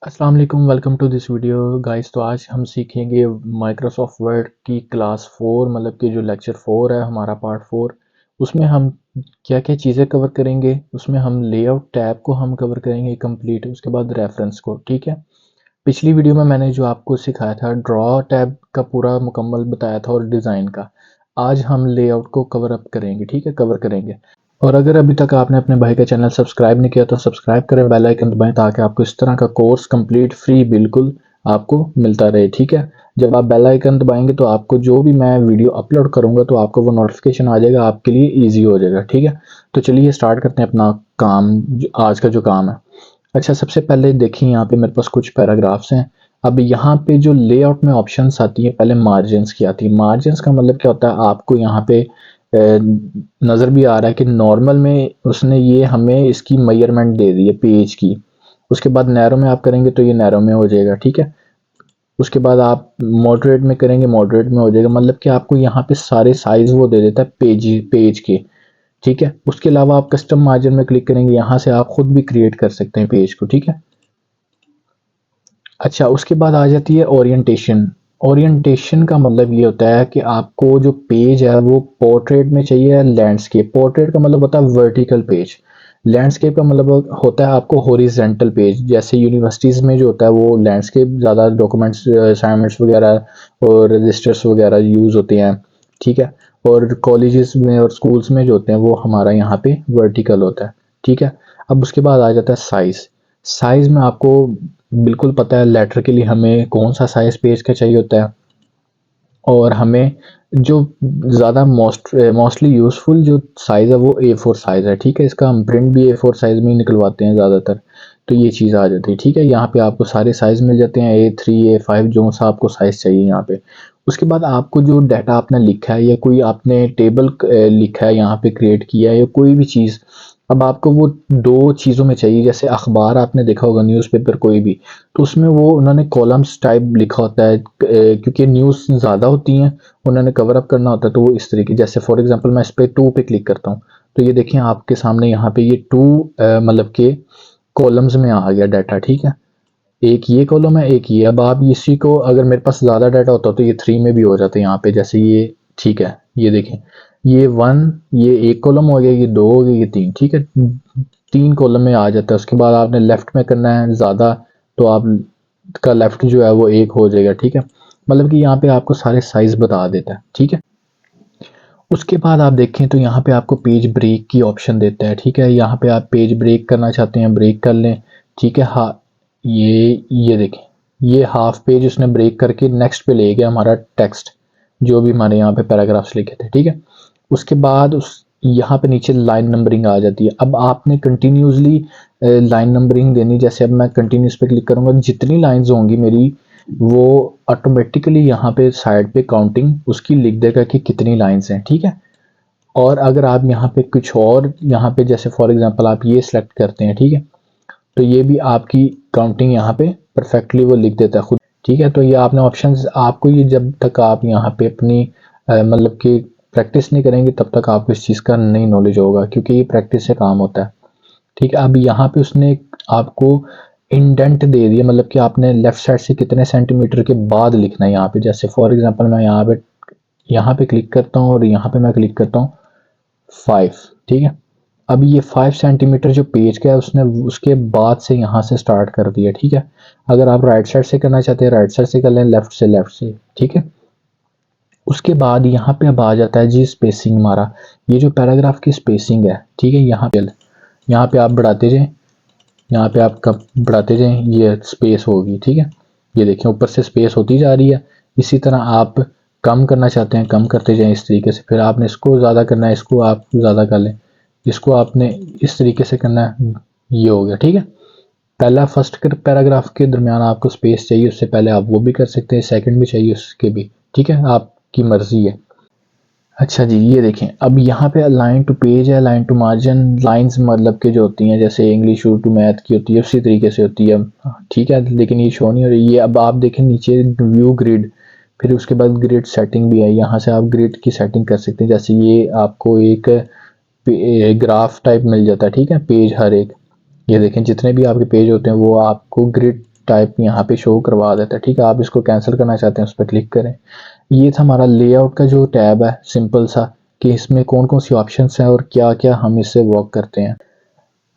अस्सलाम वालेकुम, welcome to this video guys. तो आज हम सीखेंगे माइक्रोसॉफ्ट वर्ड की क्लास 4 मतलब कि जो लेक्चर 4 है हमारा पार्ट 4। उसमें हम क्या क्या चीज़ें कवर करेंगे। उसमें हम लेआउट टैब को हम कवर करेंगे कंप्लीट, उसके बाद रेफरेंस को। ठीक है, पिछली वीडियो में मैंने जो आपको सिखाया था ड्रॉ टैब का पूरा मुकम्मल बताया था और डिज़ाइन का। आज हम लेआउट को कवर अप करेंगे, ठीक है, कवर करेंगे। और अगर अभी तक आपने अपने भाई का चैनल सब्सक्राइब नहीं किया तो सब्सक्राइब करें, बेल आइकन दबाएं ताकि आपको इस तरह का कोर्स कंप्लीट फ्री बिल्कुल आपको मिलता रहे। ठीक है, जब आप बेल आइकन दबाएंगे तो आपको जो भी मैं वीडियो अपलोड करूंगा तो आपको वो नोटिफिकेशन आ जाएगा, आपके लिए ईजी हो जाएगा। ठीक है, तो चलिए स्टार्ट करते हैं अपना काम, आज का जो काम है। अच्छा, सबसे पहले देखिए यहाँ पे मेरे पास कुछ पैराग्राफ्स हैं। अब यहाँ पे जो लेआउट में ऑप्शंस आती है, पहले मार्जिन्स की आती है। मार्जिन्स का मतलब क्या होता है, आपको यहाँ पे नज़र भी आ रहा है कि नॉर्मल में उसने ये हमें इसकी मेजरमेंट दे दी है पेज की। उसके बाद नैरो में आप करेंगे तो ये नैरो में हो जाएगा। ठीक है, उसके बाद आप मॉडरेट में करेंगे, मॉडरेट में हो जाएगा। मतलब कि आपको यहाँ पे सारे साइज वो दे देता है पेज के। ठीक है, उसके अलावा आप कस्टम मार्जिन में क्लिक करेंगे, यहाँ से आप खुद भी क्रिएट कर सकते हैं पेज को। ठीक है, अच्छा, उसके बाद आ जाती है ओरिएंटेशन। ओरिएंटेशन का मतलब ये होता है कि आपको जो पेज है वो पोर्ट्रेट में चाहिए या लैंडस्केप। पोर्ट्रेट का मतलब होता है वर्टिकल पेज। लैंडस्केप का मतलब होता है आपको हॉरिजेंटल पेज। जैसे यूनिवर्सिटीज़ में जो होता है वो लैंडस्केप ज़्यादा डॉक्यूमेंट्स, असाइनमेंट्स वगैरह और रजिस्टर्स वगैरह यूज़ होते हैं। ठीक है, और कॉलेजेस में और स्कूल्स में जो होते हैं वो हमारा यहाँ पे वर्टिकल होता है। ठीक है, अब उसके बाद आ जाता है साइज़। साइज़ में आपको बिल्कुल पता है लेटर के लिए हमें कौन सा साइज़ पेज का चाहिए होता है। और हमें जो ज़्यादा मोस्टली यूज़फुल जो साइज़ है वो A4 साइज़ है। ठीक है, इसका हम प्रिंट भी A4 साइज़ में ही निकलवाते हैं ज़्यादातर। तो ये चीज़ आ जाती है। ठीक है, यहाँ पे आपको सारे साइज़ मिल जाते हैं, A3 A5 जो सा आपको साइज़ चाहिए यहाँ पे। उसके बाद आपको जो डाटा आपने लिखा है या कोई आपने टेबल लिखा है यहाँ पे क्रिएट किया है या कोई भी चीज़, अब आपको वो दो चीज़ों में चाहिए। जैसे अखबार आपने देखा होगा, न्यूज़पेपर कोई भी, तो उसमें वो उन्होंने कॉलम्स टाइप लिखा होता है क्योंकि न्यूज़ ज़्यादा होती हैं, उन्होंने कवर अप करना होता है। तो वो इस तरीके, जैसे फॉर एग्जांपल मैं इस पे 2 पे क्लिक करता हूँ तो ये देखिए आपके सामने यहाँ पे ये 2 मतलब के कॉलम्स में आ गया डाटा। ठीक है, एक ये कॉलम है, एक ये। अब आप इसी को अगर मेरे पास ज़्यादा डाटा होता तो ये 3 में भी हो जाता है यहाँ पे, जैसे ये। ठीक है, ये देखें, ये 1, ये एक कॉलम हो गया, ये 2 हो गया, ये 3। ठीक है, 3 कॉलम में आ जाता है। उसके बाद आपने लेफ्ट में करना है ज़्यादा, तो आप का लेफ्ट जो है वो एक हो जाएगा। ठीक है, मतलब कि यहाँ पे आपको सारे साइज बता देता है। ठीक है, उसके बाद आप देखें तो यहाँ पे आपको पेज ब्रेक की ऑप्शन देता है। ठीक है, यहाँ पे आप पेज ब्रेक करना चाहते हैं, ब्रेक कर लें। ठीक है, हाँ, ये देखें, ये हाफ पेज उसने ब्रेक करके नेक्स्ट पे ले गया हमारा टेक्स्ट, जो भी हमारे यहाँ पे पैराग्राफ्स लिखे थे। ठीक है, उसके बाद उस यहाँ पे नीचे लाइन नंबरिंग आ जाती है। अब आपने कंटिन्यूसली लाइन नंबरिंग देनी। जैसे अब मैं कंटिन्यूस पे क्लिक करूँगा, जितनी लाइंस होंगी मेरी वो ऑटोमेटिकली यहाँ पे साइड पे काउंटिंग उसकी लिख देगा कि कितनी लाइंस हैं। ठीक है, और अगर आप यहाँ पे कुछ और यहाँ पे जैसे फॉर एग्जांपल आप ये सिलेक्ट करते हैं, ठीक है, तो ये भी आपकी काउंटिंग यहाँ पे परफेक्टली वो लिख देता है खुद। ठीक है, तो ये आपने ऑप्शंस, आपको ये जब तक आप यहाँ पे अपनी मतलब कि प्रैक्टिस नहीं करेंगे तब तक आपको इस चीज़ का नहीं नॉलेज होगा, क्योंकि ये प्रैक्टिस से काम होता है। ठीक है, अब यहाँ पे उसने आपको इंडेंट दे दिया, मतलब कि आपने लेफ्ट साइड से कितने सेंटीमीटर के बाद लिखना है यहाँ पे। जैसे फॉर एग्जांपल मैं यहाँ पे क्लिक करता हूँ और यहाँ पे मैं क्लिक करता हूँ 5। ठीक है, अब ये 5 सेंटीमीटर जो पेज का है उसने उसके बाद से यहाँ से स्टार्ट कर दिया। ठीक है, अगर आप राइट साइड से करना चाहते हैं राइट साइड से कर लें, लेफ्ट से लेफ्ट से। ठीक है, उसके बाद यहाँ पे अब आ जाता है जी स्पेसिंग हमारा, ये जो पैराग्राफ की स्पेसिंग है। ठीक है, यहाँ पे आप बढ़ाते जाएं, यहाँ पे आप कब बढ़ाते जाएं ये स्पेस होगी। ठीक है, ये देखें ऊपर से स्पेस होती जा रही है। इसी तरह आप कम करना चाहते हैं, कम करते जाएं इस तरीके से। फिर आपने इसको ज़्यादा करना है, इसको आप ज़्यादा कर लें, इसको आपने इस तरीके से करना है। ये हो गया। ठीक है, पहला फर्स्ट पैराग्राफ के दरमियान आपको स्पेस चाहिए, उससे पहले आप वो भी कर सकते हैं, सेकंड भी चाहिए उसके भी। ठीक है, आपकी मर्जी है। अच्छा जी, ये देखें, अब यहाँ पे लाइन टू पेज है, लाइन टू मार्जिन। लाइंस मतलब कि जो होती हैं जैसे इंग्लिश टू मैथ की होती है उसी तरीके से होती है। ठीक है, लेकिन ये शो नहीं हो रही। ये अब आप देखें नीचे व्यू ग्रिड, फिर उसके बाद ग्रिड सेटिंग भी है। यहाँ से आप ग्रिड की सेटिंग कर सकते हैं। जैसे ये आपको एक ग्राफ टाइप मिल जाता है। ठीक है, पेज हर एक, ये देखें जितने भी आपके पेज होते हैं वो आपको ग्रिड टाइप यहाँ पे शो करवा देता है। ठीक है, आप इसको कैंसिल करना चाहते हैं उस पर क्लिक करें। ये था हमारा लेआउट का जो टैब है, सिंपल सा, कि इसमें कौन कौन सी ऑप्शंस हैं और क्या क्या हम इससे वर्क करते हैं।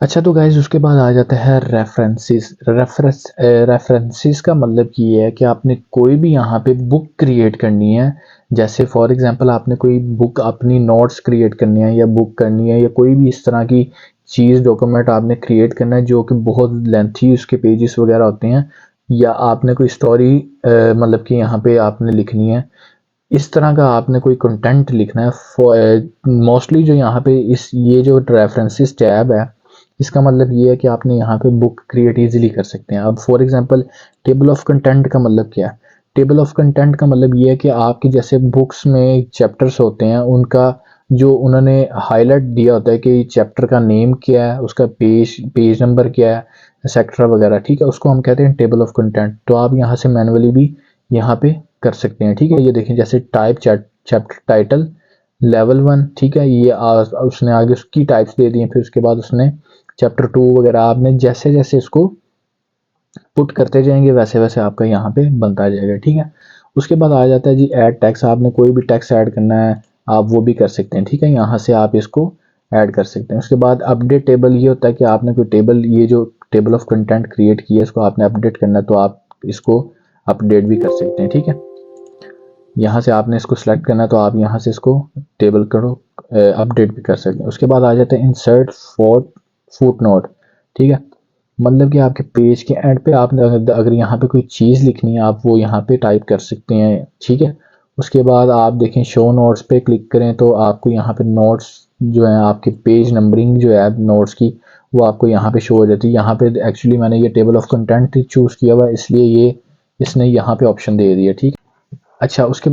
अच्छा, तो गाइज़ उसके बाद आ जाता है रेफरेंसेस। रेफरेंसेस का मतलब ये है कि आपने कोई भी यहाँ पे बुक क्रिएट करनी है, जैसे फॉर एग्जांपल आपने कोई बुक अपनी नोट्स क्रिएट करनी है या बुक करनी है या कोई भी इस तरह की चीज़ डॉक्यूमेंट आपने क्रिएट करना है जो कि बहुत लेंथी उसके पेजेस वगैरह होते हैं, या आपने कोई स्टोरी मतलब कि यहाँ पे आपने लिखनी है, इस तरह का आपने कोई कंटेंट लिखना है। मोस्टली जो यहाँ पे इस ये जो रेफरेंसेस टैब है, इसका मतलब ये है कि आपने यहाँ पे बुक क्रिएट इजीली कर सकते हैं। अब for example table of content का मतलब क्या है? टेबल ऑफ कंटेंट का मतलब ये है कि आपकी जैसे बुक्स में चैप्टर्स होते हैं, उनका जो उन्होंने हाईलाइट दिया होता है कि चैप्टर का नेम क्या है, उसका पेज नंबर क्या है, सेक्टर वगैरह, ठीक है, उसको हम कहते हैं टेबल ऑफ कंटेंट। तो आप यहाँ से मैनुअली भी यहाँ पे कर सकते हैं। ठीक है, ये देखें जैसे टाइप चैप्टर टाइटल लेवल 1, ठीक है, ये उसने आगे उसकी टाइप्स दे दी हैं, फिर उसके बाद उसने चैप्टर 2 वगैरह। आपने जैसे जैसे इसको पुट करते जाएंगे वैसे वैसे आपका यहाँ पे बनता जाएगा। ठीक है, उसके बाद आ जाता है जी ऐड टेक्स्ट। आपने कोई भी टेक्स्ट ऐड करना है आप वो भी कर सकते हैं। ठीक है, यहाँ से आप इसको ऐड कर सकते हैं। उसके बाद अपडेट टेबल, ये होता है कि आपने कोई टेबल, ये जो टेबल ऑफ कंटेंट क्रिएट किया है इसको आपने अपडेट करना है, तो आप इसको अपडेट भी कर सकते हैं। ठीक है, यहाँ से आपने इसको सिलेक्ट करना है तो आप यहाँ से इसको टेबल करो अपडेट भी कर सकते हैं। उसके बाद आ जाता है इंसर्ट फुट नोट। ठीक है, मतलब कि आपके पेज के एंड पे आप अगर यहाँ पे कोई चीज़ लिखनी है आप वो यहाँ पे टाइप कर सकते हैं। ठीक है, उसके बाद आप देखें शो नोट्स पे क्लिक करें तो आपको यहाँ पे नोट्स जो है, आपके पेज नंबरिंग जो है नोट्स की, वो आपको यहाँ पे शो हो जाती है। यहाँ पे एक्चुअली मैंने ये टेबल ऑफ कंटेंट चूज़ किया हुआ है, इसलिए ये इसने यहाँ पे ऑप्शन दे दिया। ठीक, अच्छा, उसके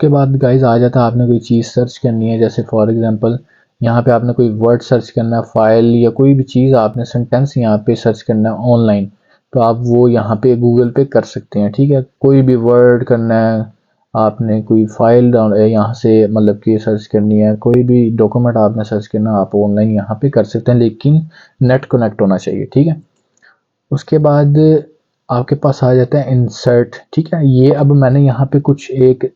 बाद गाइज़ आ जाता है आपने कोई चीज़ सर्च करनी है, जैसे फॉर एग्जांपल यहाँ पे आपने कोई वर्ड सर्च करना है, फाइल या कोई भी चीज़, आपने सेंटेंस यहाँ पे सर्च करना है ऑनलाइन, तो आप वो यहाँ पे गूगल पे कर सकते हैं। ठीक है, कोई भी वर्ड करना है, आपने कोई फाइल डाउन यहाँ से मतलब कि सर्च करनी है, कोई भी डॉक्यूमेंट आपने सर्च करना है, आप ऑनलाइन यहाँ पे कर सकते हैं, लेकिन नेट कनेक्ट होना चाहिए। ठीक है, उसके बाद आपके पास आ जाता है इंसर्ट। ठीक है, ये अब मैंने यहाँ पे कुछ एक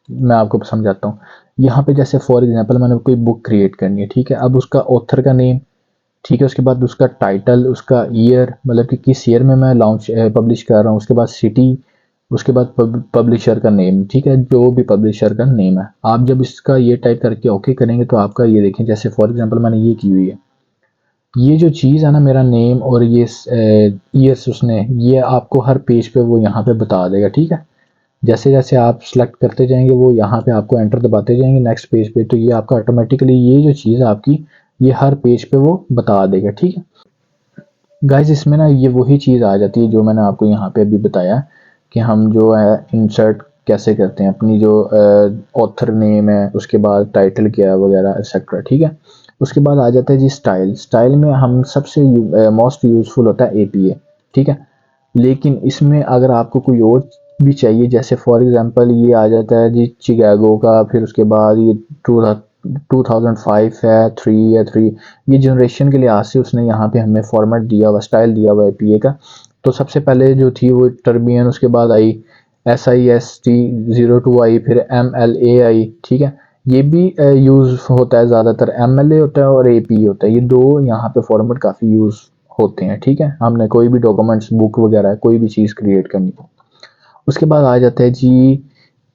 मैं आपको समझाता हूँ। यहाँ पे जैसे फॉर एग्जांपल मैंने कोई बुक क्रिएट करनी है, ठीक है, अब उसका ऑथर का नेम, ठीक है, उसके बाद उसका टाइटल, उसका ईयर, मतलब कि किस ईयर में मैं लॉन्च पब्लिश कर रहा हूँ, उसके बाद सिटी, उसके बाद पब्लिशर का नेम। ठीक है, जो भी पब्लिशर का नेम है, आप जब इसका ये टाइप करके ओके करेंगे तो आपका ये देखें, जैसे फॉर एग्जांपल मैंने ये की हुई है, ये जो चीज़ है ना, मेरा नेम और ये ईयर्स उसने, ये आपको हर पेज पे वो यहाँ पे बता देगा। ठीक है, जैसे जैसे आप सेलेक्ट करते जाएंगे वो यहाँ पे आपको एंटर दबाते जाएंगे नेक्स्ट पेज पे, तो ये आपका ऑटोमेटिकली ये जो चीज़ आपकी ये हर पेज पे वो बता देगा। ठीक है गाइज, इसमें ना ये वही चीज़ आ जाती है जो मैंने आपको यहाँ पे अभी बताया कि हम जो है इंसर्ट कैसे करते हैं, अपनी जो ऑथर नेम है, उसके बाद टाइटल क्या है वगैरह एक्सेट्रा। ठीक है, उसके बाद आ जाता है जी स्टाइल। स्टाइल में हम सबसे मोस्ट यूज़फुल होता है एपीए। ठीक है, लेकिन इसमें अगर आपको कोई और भी चाहिए, जैसे फॉर एग्जांपल ये आ जाता है जी चिकागो का, फिर उसके बाद ये 2005 है, 3 है, 3, ये जनरेशन के लिहाज से उसने यहाँ पे हमें फॉर्मेट दिया हुआ, स्टाइल दिया हुआ है पीए का। तो सबसे पहले जो थी वो टर्बियन, उसके बाद आई SIST02 आई, फिर MLA आई। ठीक है, ये भी यूज़ होता है, ज़्यादातर MLA होता है और AP होता है, ये दो यहाँ पे फॉर्मेट काफ़ी यूज़ होते हैं। ठीक है, हमने कोई भी डॉक्यूमेंट्स, बुक वगैरह कोई भी चीज़ क्रिएट करनी हो। उसके बाद आ जाता है जी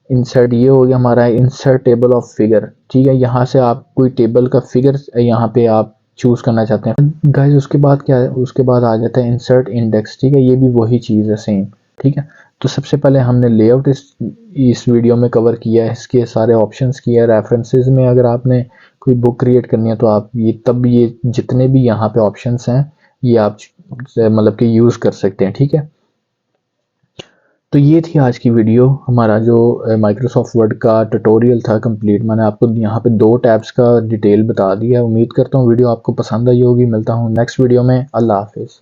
इंसर्ट, ये हो गया हमारा इंसर्ट टेबल ऑफ फिगर। ठीक है, यहाँ से आप कोई टेबल का फिगर यहाँ पे आप चूज़ करना चाहते हैं गाइज। उसके बाद क्या है, उसके बाद आ जाता है इंसर्ट इंडेक्स। ठीक है, ये भी वही चीज़ है सेम। ठीक है, तो सबसे पहले हमने लेआउट इस वीडियो में कवर किया है, इसके सारे ऑप्शंस किया है। रेफरेंसेस में अगर आपने कोई बुक क्रिएट करनी है तो आप ये तब ये जितने भी यहाँ पे ऑप्शंस हैं ये आप मतलब कि यूज़ कर सकते हैं। ठीक है, तो ये थी आज की वीडियो, हमारा जो माइक्रोसॉफ्ट वर्ड का ट्यूटोरियल था कंप्लीट। मैंने आपको यहाँ पे 2 टैब्स का डिटेल बता दिया है। उम्मीद करता हूँ वीडियो आपको पसंद आई होगी। मिलता हूँ नेक्स्ट वीडियो में। अल्लाह हाफिज़।